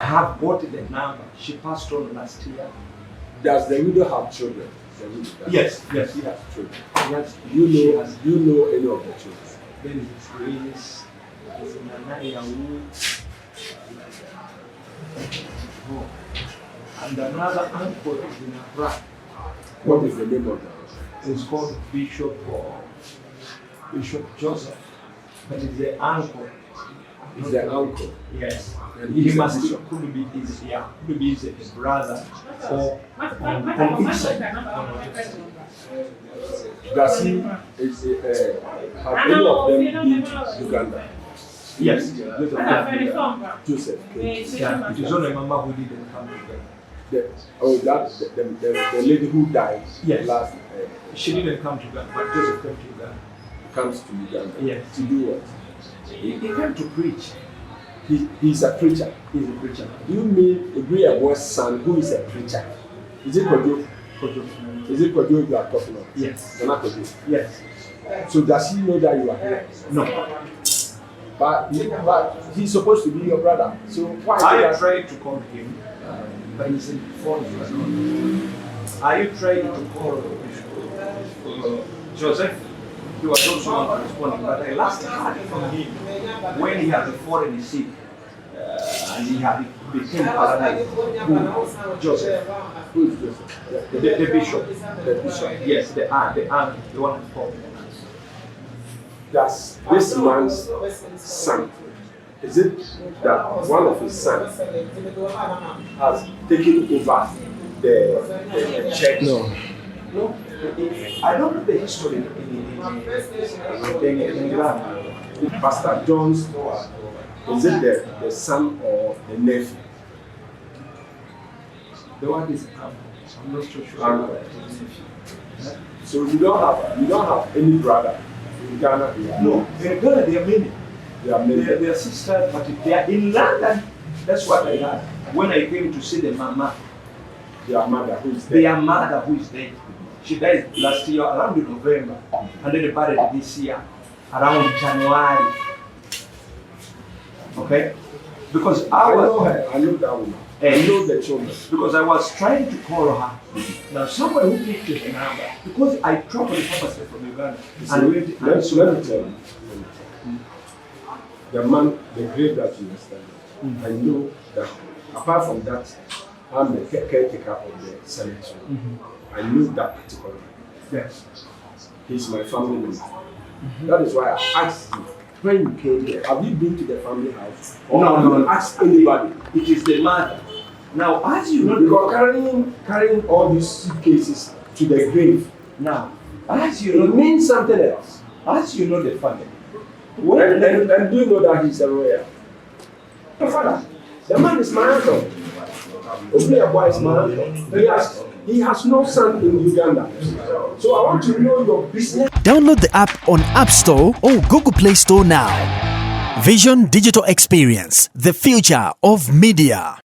I have got the number. She passed on last year. Does the widow have children? The widow, yes, he has children. Yes, Do you know any of the children? There is Grace, there is Nana Yawu, and another uncle is in Accra. What is the name of the house? It's called Bishop Joseph, but it's the uncle. Is the uncle? Yes. And He he's a must bishop. could be his brother or on each side. Does he have any of them been to Uganda? Yes. Joseph. Yeah, it is only Mama who didn't come together. The lady who died Yes. last She didn't come to Uganda, but Joseph came to Uganda. comes to Uganda. Yes. To do what? He came to preach. He's a preacher. He's a preacher. Do you mean a boy's son who is a preacher? Is it Kojo? Is it Kojo you are talking about? Yes. Not Kojo. Yes. So does he know that you are here? No. But he's supposed to be your brother. So why? I tried to call him, but he said phone. Are you trying to call Joseph? He was also not responding, but I last heard from him when he had fallen sick and he became paralyzed. Joseph. Who is Joseph? The bishop. The bishop. Yes, the aunt, the one who called. Does this man's son, is it that one of his sons has taken over the church? No. No. I don't know the history in Ghana. Pastor John's, is it the son or the nephew? The one is I'm not so sure. So you don't have any brother in Ghana? No, in Ghana they are many. They are sisters, but they are in London. That's what I heard when I came to see the mama. Their mother who is dead. Their mother who is dead. She died last year around November, and then they buried this year around January. Okay? Because I know her. I know that woman. I know the children. Because I was trying to call her. Now somebody who picked the number, because I traveled purposely from Uganda. And went let me tell you. The man, the grave that you stand, I know that apart from that, I'm the caretaker of the cemetery. I know that particular. Yes. He's my family member. That is why I asked you, when you came here, have you been to the family house? Or No. Ask anybody. It is the mother. Now, as you know, because carrying all these suitcases to the grave. Now, as you know, it means something else. As you know the family. And do you know that he's a lawyer? Your father. The man is my uncle. Only a boy is my uncle. He has no son in Uganda. So I want to know your business. Download the app on App Store or Google Play Store now. Vision Digital Experience, the future of media.